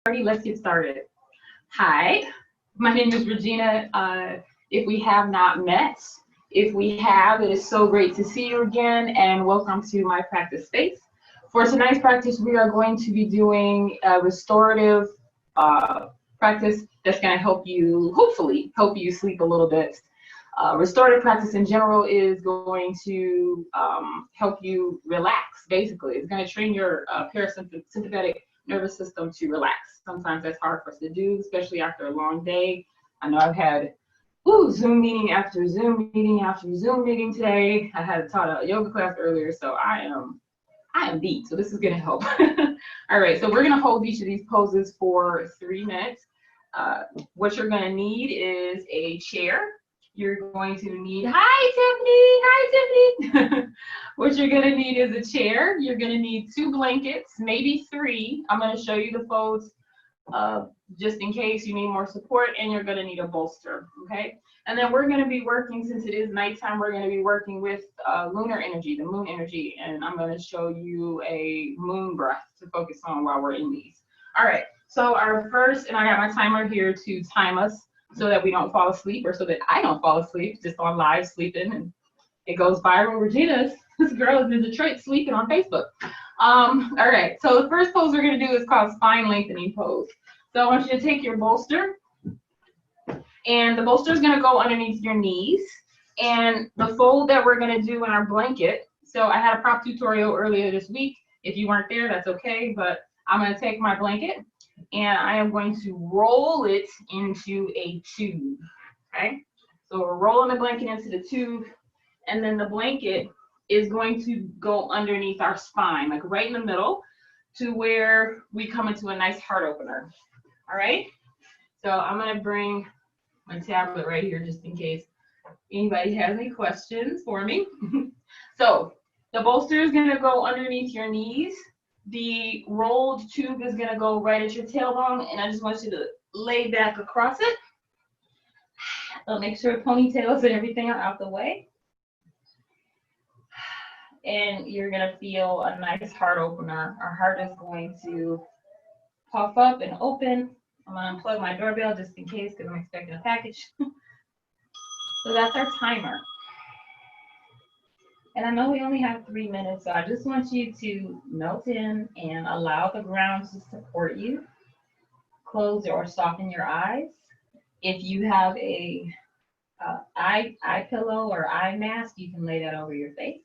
Let's get started. Hi, my name is Regina. If we have not met, if we have, it is so great to see you again and welcome to my practice space. For tonight's practice, we are going to be doing a restorative practice that's going to help you, hopefully, help you sleep a little bit. Restorative practice in general is going to help you relax, basically. It's going to train your parasympathetic nervous system to relax. Sometimes that's hard for us to do, especially after a long day. I know I've had Zoom meeting after Zoom meeting after Zoom meeting today. I had taught a yoga class earlier, so I am beat. So this is going to help. All right, so we're going to hold each of these poses for 3 minutes. What you're going to need is a chair. You're going to need, hi Tiffany. What you're going to need is a chair. You're going to need 2 blankets, maybe 3. I'm going to show you the pose just in case you need more support, and you're going to need a bolster, okay? And then we're going to be working, since it is nighttime, we're going to be working with lunar energy, the moon energy, and I'm going to show you a moon breath to focus on while we're in these. All right, so our first, and I got my timer here to time us so that we don't fall asleep, or so that I don't fall asleep just on live sleeping, and it goes viral. This girl is in Detroit sleeping on Facebook. All right, so the first pose we're going to do is called spine lengthening pose. So I want you to take your bolster, and the bolster is going to go underneath your knees, and the fold that we're going to do in our blanket. So I had a prop tutorial earlier this week. If you weren't there, that's okay, but I'm going to take my blanket and I am going to roll it into a tube, okay? So we're rolling the blanket into the tube, and then the blanket is going to go underneath our spine, like right in the middle, to where we come into a nice heart opener, all right? So I'm gonna bring my tablet right here just in case anybody has any questions for me. So the bolster is gonna go underneath your knees. The rolled tube is gonna go right at your tailbone, and I just want you to lay back across it. So make sure ponytails and everything are out the way. And you're gonna feel a nice heart opener. Our heart is going to puff up and open. I'm gonna unplug my doorbell just in case, because I'm expecting a package. So that's our timer. And I know we only have 3 minutes, so I just want you to melt in and allow the ground to support you. Close or soften your eyes. If you have a eye pillow or eye mask, you can lay that over your face.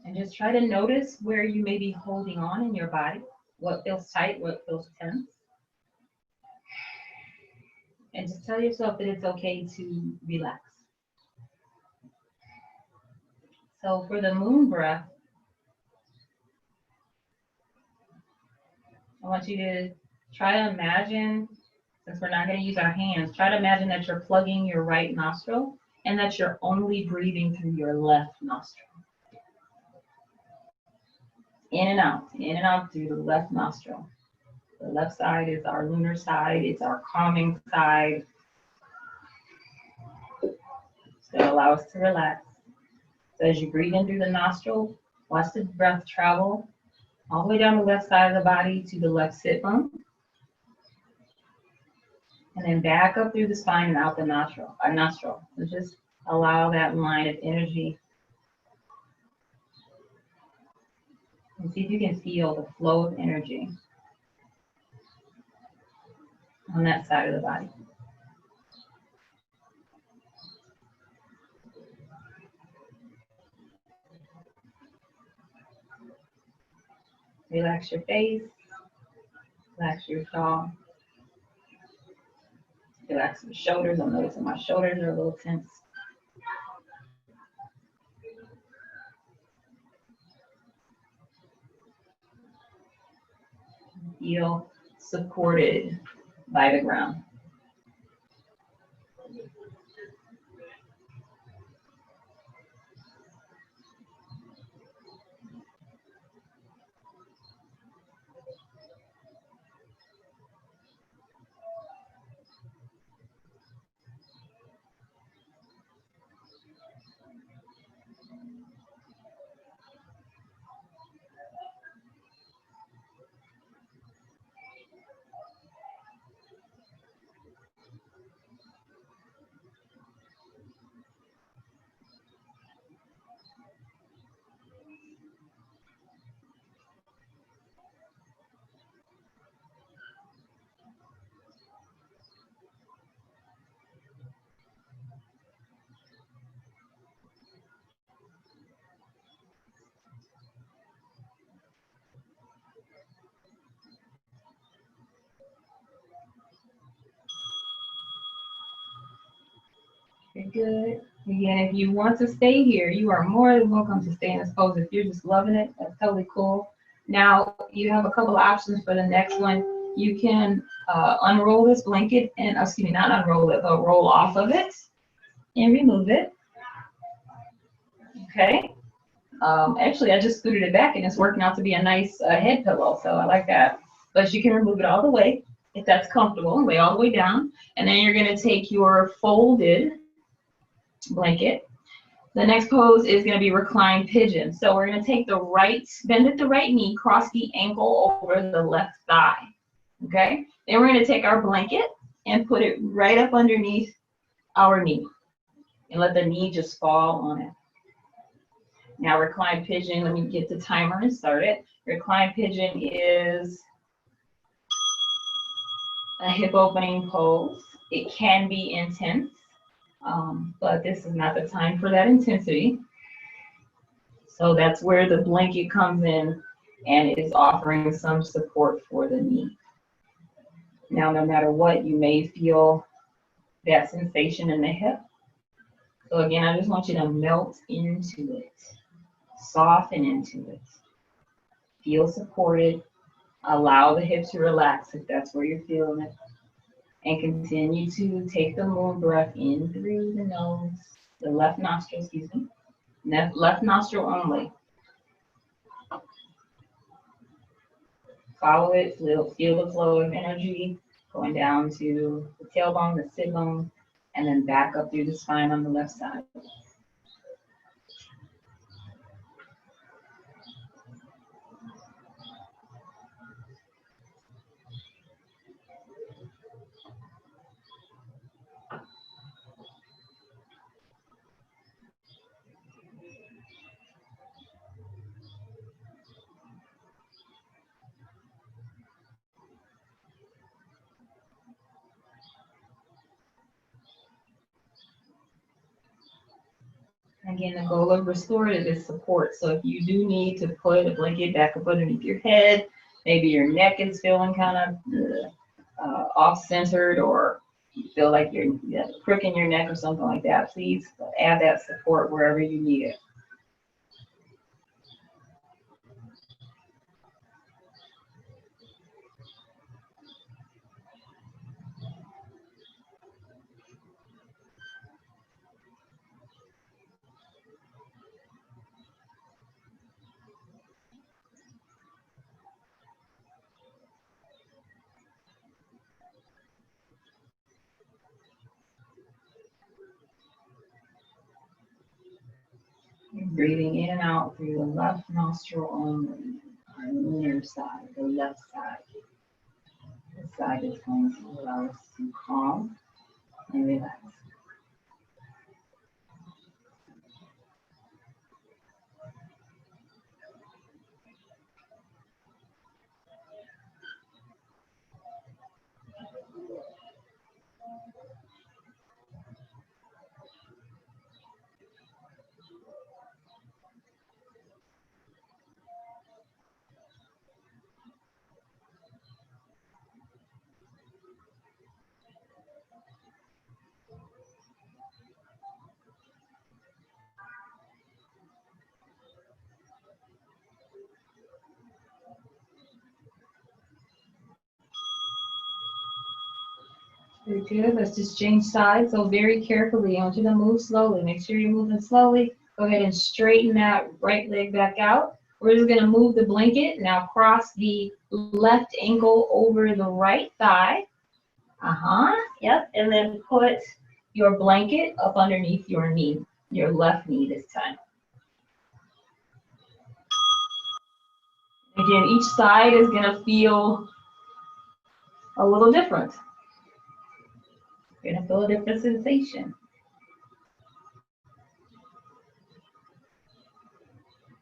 And just try to notice where you may be holding on in your body, what feels tight, what feels tense. And just tell yourself that it's okay to relax. So for the moon breath, I want you to try to imagine, since we're not going to use our hands, try to imagine that you're plugging your right nostril and that you're only breathing through your left nostril. In and out through the left nostril. The left side is our lunar side, it's our calming side. It's going to allow us to relax. So as you breathe in through the nostril, watch the breath travel all the way down the left side of the body to the left sit bone. And then back up through the spine and out the nostril. So just allow that line of energy. And see if you can feel the flow of energy on that side of the body. Relax your face, relax your jaw, relax your shoulders. I'm noticing my shoulders are a little tense. Feel supported by the ground. Very good. Again, if you want to stay here, you are more than welcome to stay in this pose. If you're just loving it, that's totally cool. Now, you have a couple of options for the next one. You can unroll this blanket and, excuse me, not unroll it, but roll off of it and remove it. Okay. Actually, I just scooted it back and it's working out to be a nice head pillow, so I like that. But you can remove it all the way if that's comfortable, and lay all the way down. And then you're going to take your folded blanket. The next pose is going to be reclined pigeon. So we're going to take the right, bend at the right knee, cross the ankle over the left thigh. Okay? Then we're going to take our blanket and put it right up underneath our knee and let the knee just fall on it. Now, reclined pigeon, let me get the timer and start it. Reclined pigeon is a hip opening pose. It can be intense, but this is not the time for that intensity. So that's where the blanket comes in and is offering some support for the knee. Now, no matter what, you may feel that sensation in the hip. So again, I just want you to melt into it, soften into it, feel supported, allow the hip to relax if that's where you're feeling it, and continue to take the moon breath in through the nose, the left nostril, excuse me, left nostril only. Follow it, feel the flow of energy going down to the tailbone, the sit bone, and then back up through the spine on the left side. Again, the goal of restorative is support. So if you do need to put a blanket back up underneath your head, maybe your neck is feeling kind of off-centered, or you feel like you have a crook in your neck or something like that, please add that support wherever you need it. Breathing in and out through the left nostril only, our inner side, the left side. This side is going to allow us to calm and relax. Very good. Let's just change sides. So very carefully, I want you to move slowly. Make sure you're moving slowly. Go ahead and straighten that right leg back out. We're just going to move the blanket. Now cross the left ankle over the right thigh. Yep. And then put your blanket up underneath your knee, your left knee this time. Again, each side is going to feel a little different. You're going to feel a different sensation.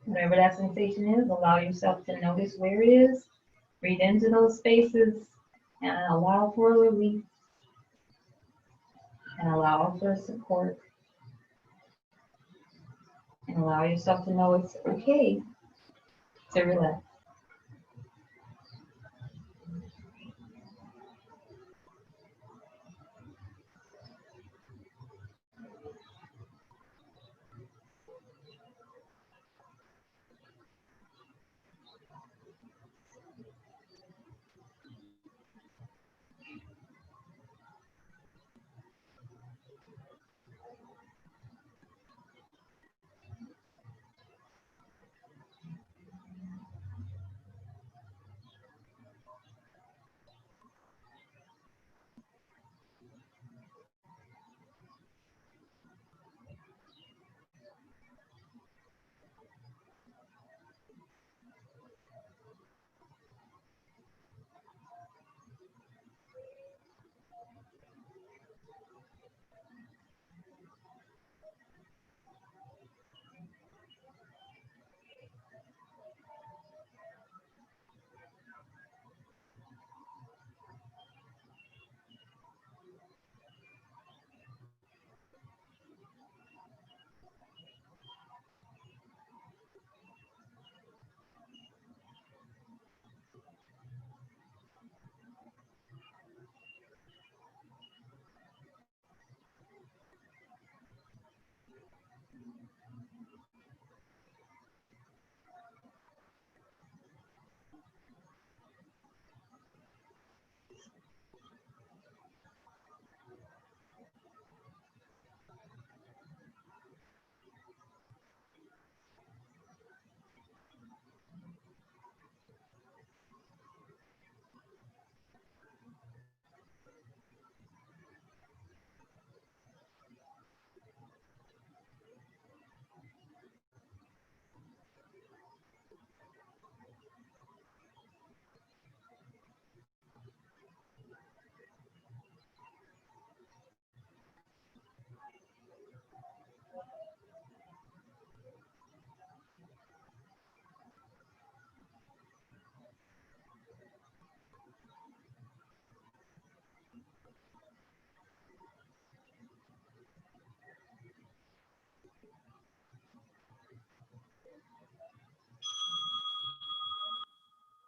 Whatever that sensation is, allow yourself to notice where it is. Breathe into those spaces and allow for release. And allow for support. And allow yourself to know it's okay to relax.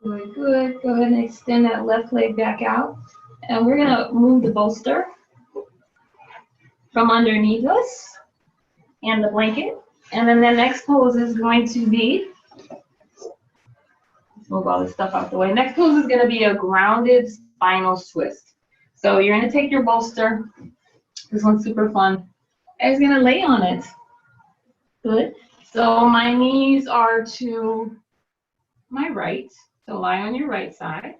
Good, good. Go ahead and extend that left leg back out. And we're gonna move the bolster from underneath us and the blanket. And then the next pose is going to be, let's move all this stuff out the way. Next pose is gonna be a grounded spinal twist. So you're gonna take your bolster. This one's super fun. And it's gonna lay on it. Good. So my knees are to my right. So lie on your right side.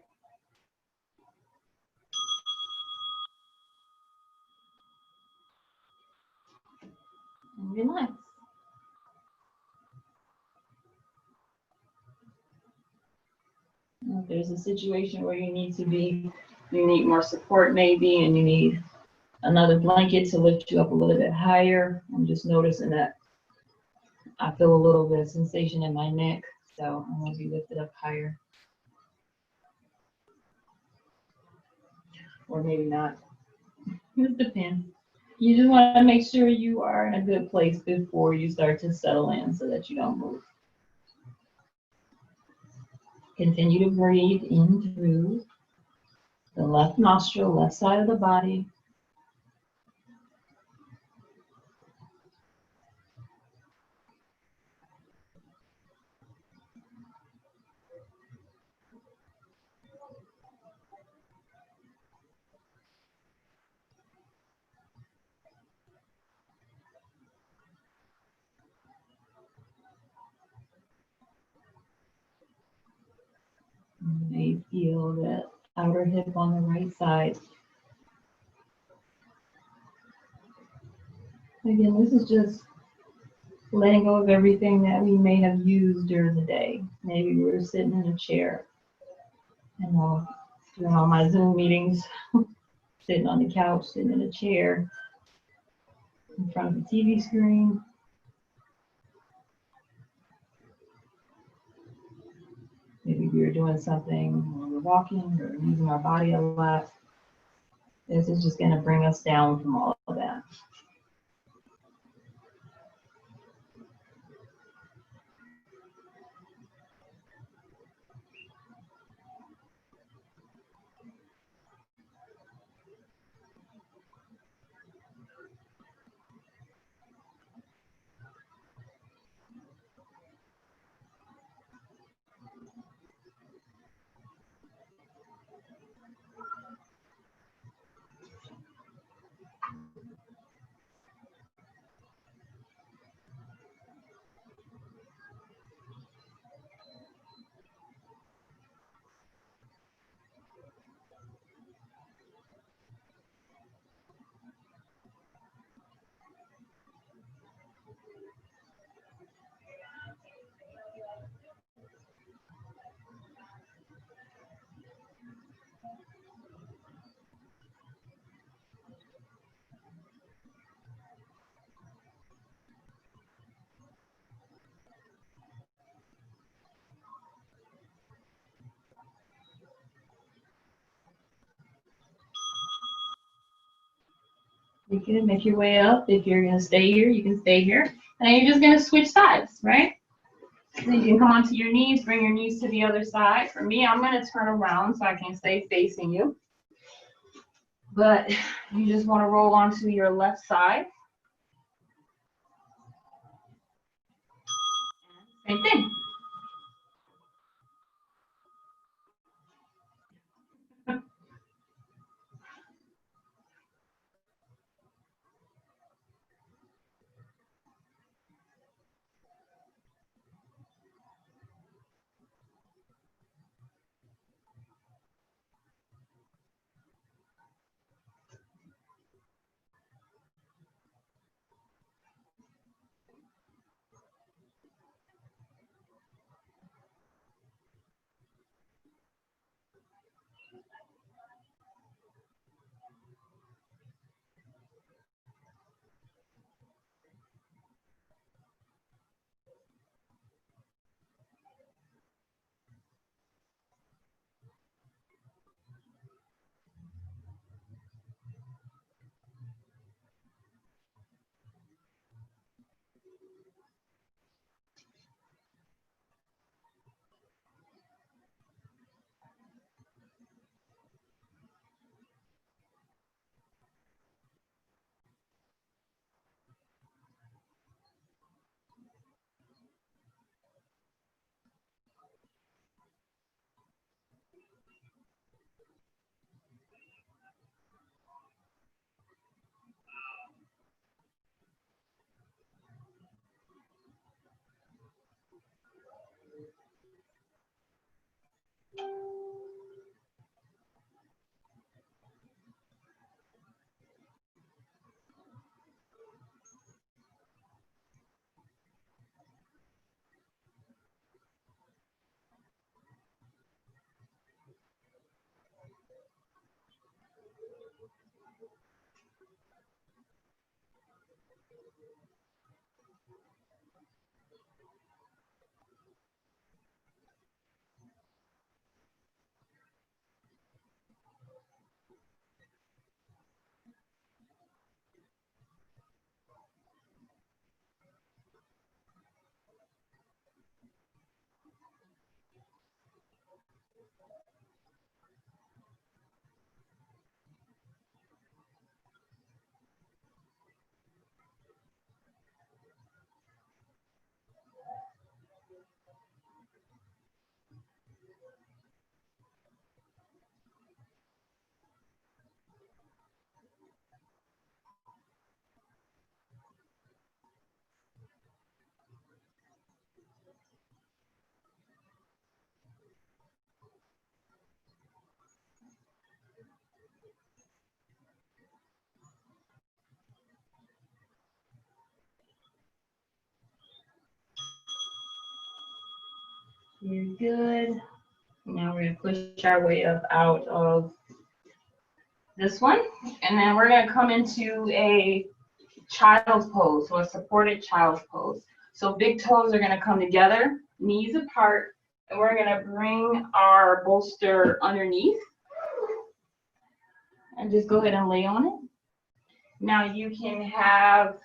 And relax. If there's a situation where you need more support maybe, and you need another blanket to lift you up a little bit higher. I'm just noticing that I feel a little bit of sensation in my neck, so I'm going to be lifted up higher. Or maybe not. It depends. You just want to make sure you are in a good place before you start to settle in so that you don't move. Continue to breathe in through the left nostril, left side of the body. You may feel that outer hip on the right side. Again, this is just letting go of everything that we may have used during the day. Maybe we were sitting in a chair and doing all my Zoom meetings, sitting on the couch, sitting in a chair in front of the TV screen. Maybe we were doing something when we're walking or using our body a lot. This is just going to bring us down from all of that. You can make your way up. If you're going to stay here, you can stay here. And then you're just going to switch sides, right? So you can come onto your knees, bring your knees to the other side. For me, I'm going to turn around so I can stay facing you. But you just want to roll onto your left side. Same thing. You're good. Now we're going to push our way up out of this one. And then we're going to come into a child's pose, so a supported child's pose. So big toes are going to come together, knees apart, and we're going to bring our bolster underneath. And just go ahead and lay on it. Now you can have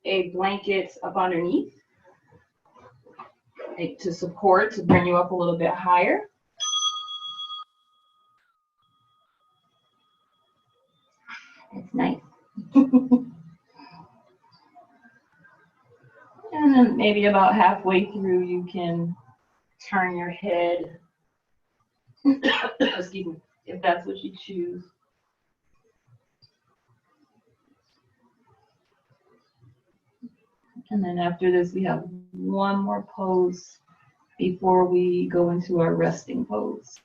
a blanket up underneath to support, to bring you up a little bit higher. It's nice. And then maybe about halfway through, you can turn your head, excuse me, if that's what you choose. And then after this, we have one more pose before we go into our resting pose.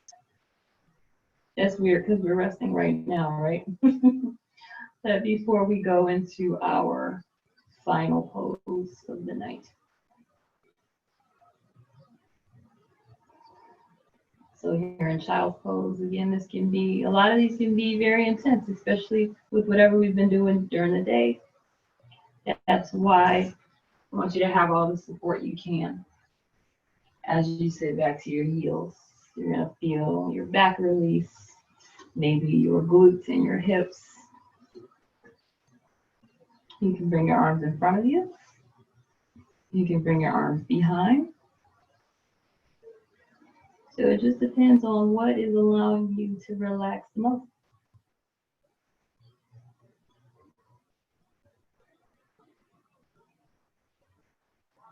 That's weird because we're resting right now, right? But before we go into our final pose of the night. So here in child's pose, again, this can be, a lot of these can be very intense, especially with whatever we've been doing during the day. That's why I want you to have all the support you can. As you sit back to your heels, you're gonna feel your back release, maybe your glutes and your hips. You can bring your arms in front of you. You can bring your arms behind. So it just depends on what is allowing you to relax the most.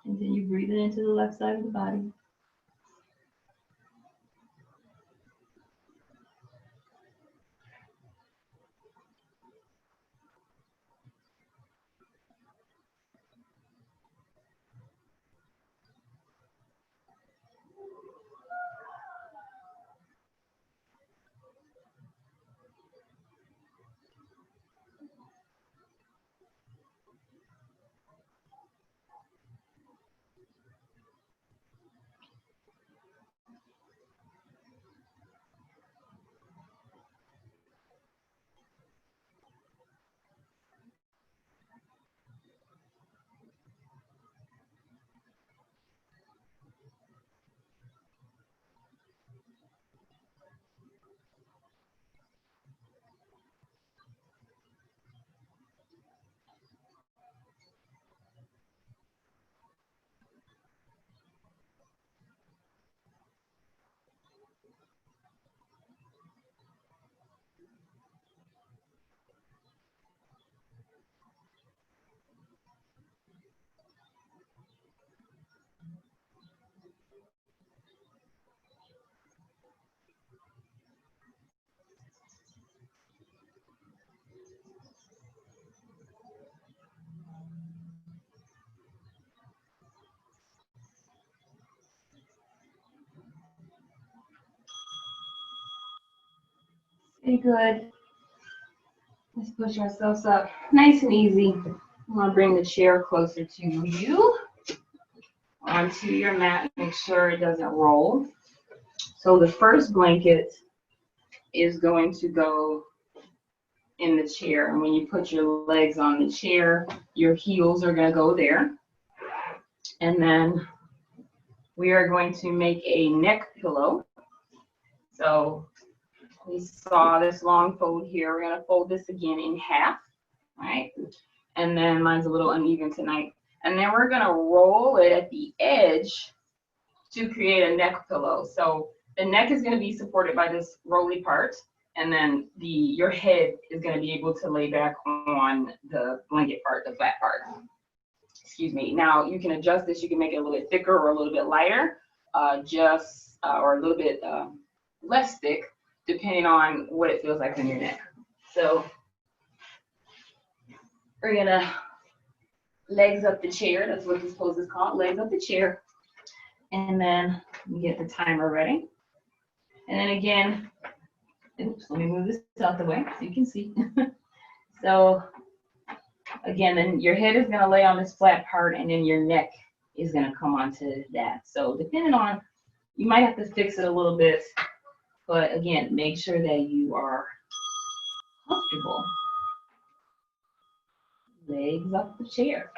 And then you breathe it into the left side of the body. Stay good. Let's push ourselves up nice and easy. I'm going to bring the chair closer to you, onto your mat. Make sure it doesn't roll. So the first blanket is going to go in the chair. And when you put your legs on the chair, your heels are going to go there. And then we are going to make a neck pillow. So we saw this long fold here. We're going to fold this again in half, right? And then mine's a little uneven tonight. And then we're going to roll it at the edge to create a neck pillow. So the neck is going to be supported by this rolly part, and then your head is going to be able to lay back on the blanket part, the flat part. Excuse me. Now you can adjust this. You can make it a little bit thicker or a little bit lighter, or a little bit less thick, depending on what it feels like in your neck. So we're gonna legs up the chair. That's what this pose is called, legs up the chair. And then we get the timer ready. And then again, oops, let me move this out the way so you can see. So again, then your head is gonna lay on this flat part, and then your neck is gonna come onto that. So depending on, you might have to fix it a little bit, but again, make sure that you are comfortable. Legs up the chair.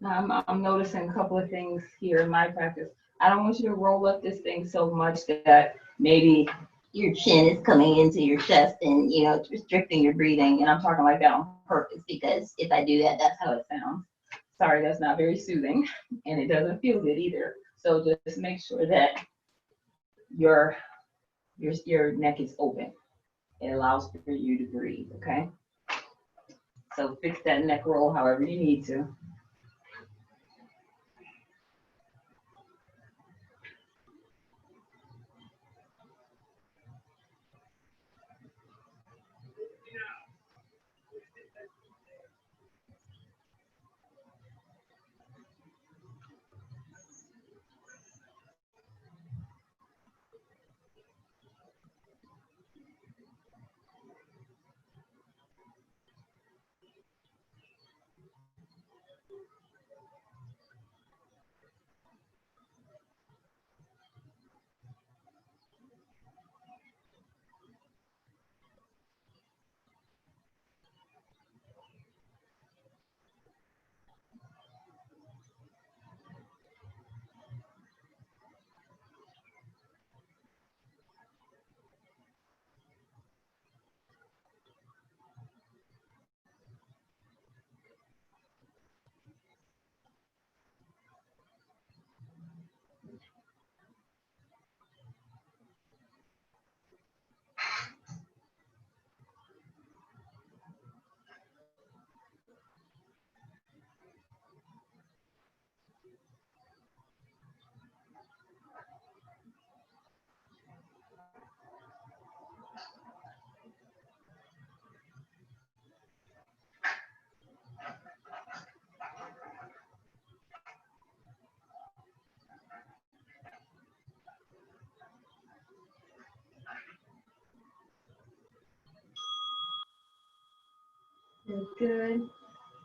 I'm noticing a couple of things here in my practice. I don't want you to roll up this thing so much that maybe your chin is coming into your chest and, you know, it's restricting your breathing. And I'm talking like that on purpose, because if I do that, that's how it sounds. Sorry, that's not very soothing, and it doesn't feel good either. So just make sure that your neck is open. It allows for you to breathe, okay? So fix that neck roll however you need to. Good.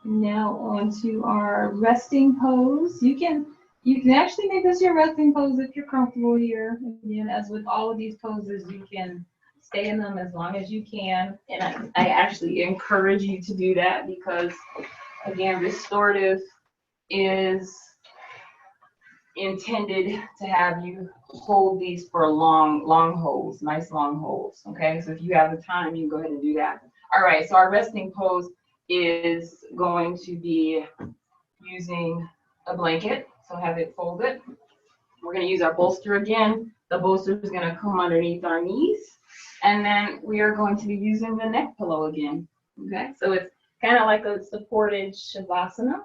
Now on to our resting pose. You can actually make this your resting pose if you're comfortable here. Again, as with all of these poses, you can stay in them as long as you can. And I actually encourage you to do that, because again, restorative is intended to have you hold these for long holds, nice long holds. Okay, so if you have the time, you can go ahead and do that. All right, so our resting pose is going to be using a blanket, so have it folded. We're going to use our bolster again. The bolster is going to come underneath our knees, and then we are going to be using the neck pillow again. Okay, so it's kind of like a supported Shavasana.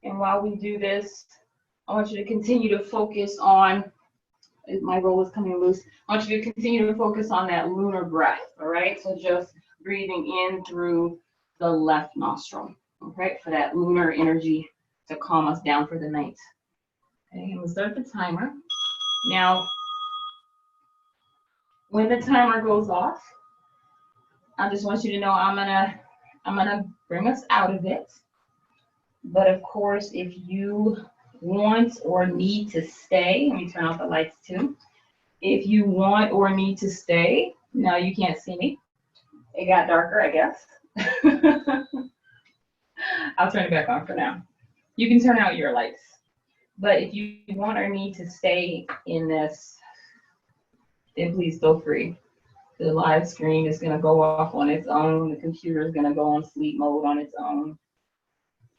And while we do this, I want you to continue to focus on, my roll is coming loose. I want you to continue to focus on that lunar breath, all right? So just breathing in through the left nostril, okay, for that lunar energy to calm us down for the night. Okay, and we'll start the timer. Now, when the timer goes off, I just want you to know I'm gonna bring us out of it. But of course, if you want or need to stay, let me turn off the lights too. If you want or need to stay, now you can't see me. It got darker, I guess. I'll turn it back on for now. You can turn out your lights. But if you want or need to stay in this, then please feel free. The live screen is going to go off on its own. The computer is going to go on sleep mode on its own.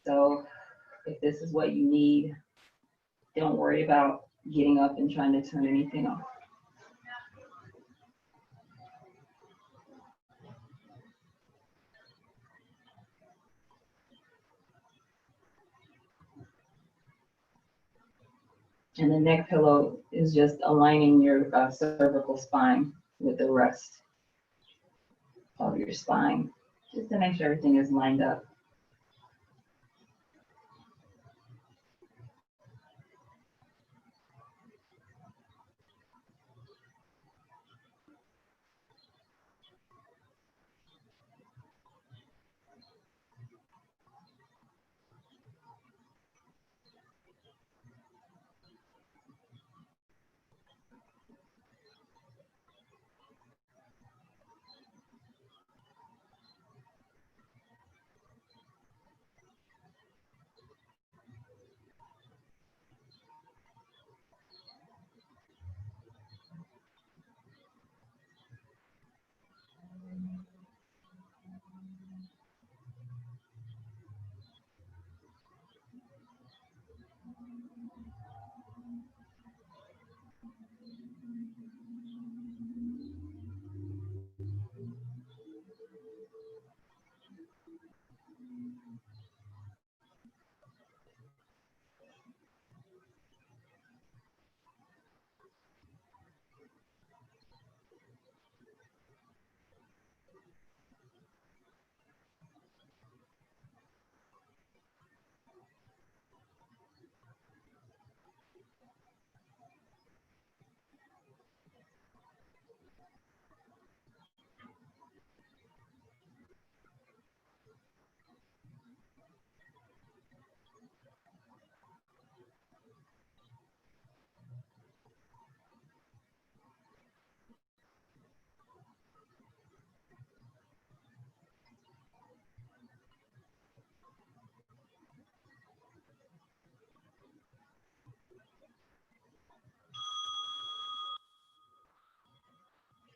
So if this is what you need, don't worry about getting up and trying to turn anything off. And the neck pillow is just aligning your cervical spine with the rest of your spine, just to make sure everything is lined up.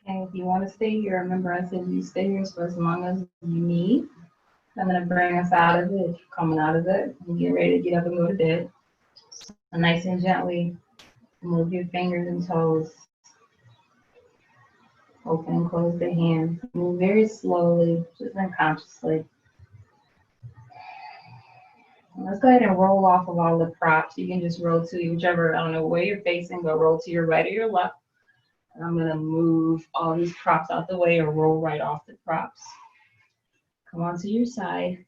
And if you want to stay here, remember I said you stay here for as long as you need. I'm going to bring us out of it. If you're coming out of it, and get ready to get up and go to bed. And nice and gently move your fingers and toes. Open and close the hands. Move very slowly, just unconsciously. And let's go ahead and roll off of all the props. You can just roll to whichever, I don't know where you're facing, but roll to your right or your left. And I'm going to move all these props out the way or roll right off the props. Come on to your side.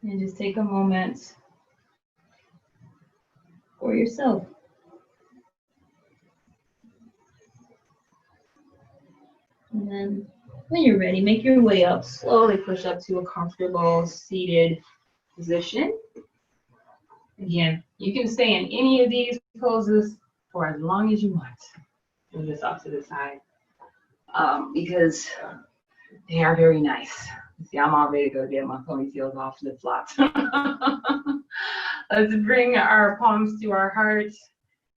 And just take a moment for yourself. And then when you're ready, make your way up. Slowly push up to a comfortable seated position. Again, you can stay in any of these poses for as long as you want. Move this off to the side because they are very nice. See, I'm all ready to go get my ponytails off the flops. Let's bring our palms to our hearts.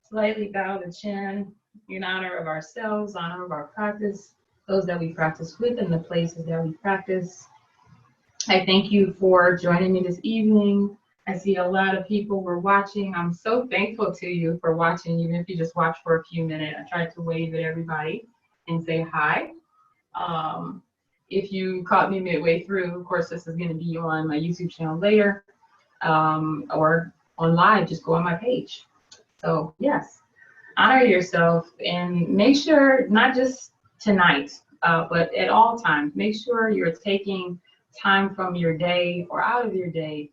Slightly bow the chin in honor of ourselves, honor of our practice, those that we practice with, and the places that we practice. I thank you for joining me this evening. I see a lot of people were watching. I'm so thankful to you for watching, even if you just watch for a few minutes. I tried to wave at everybody. and say hi. If you caught me midway through, of course, this is going to be on my YouTube channel later, or on live, just go on my page. So yes, honor yourself and make sure, not just tonight, but at all times, make sure you're taking time from your day or out of your day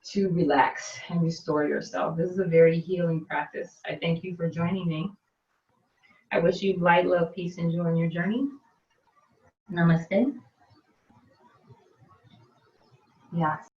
to relax and restore yourself. This is a very healing practice. I thank you for joining me. I wish you light, love, peace, and joy in your journey. Namaste. Yes.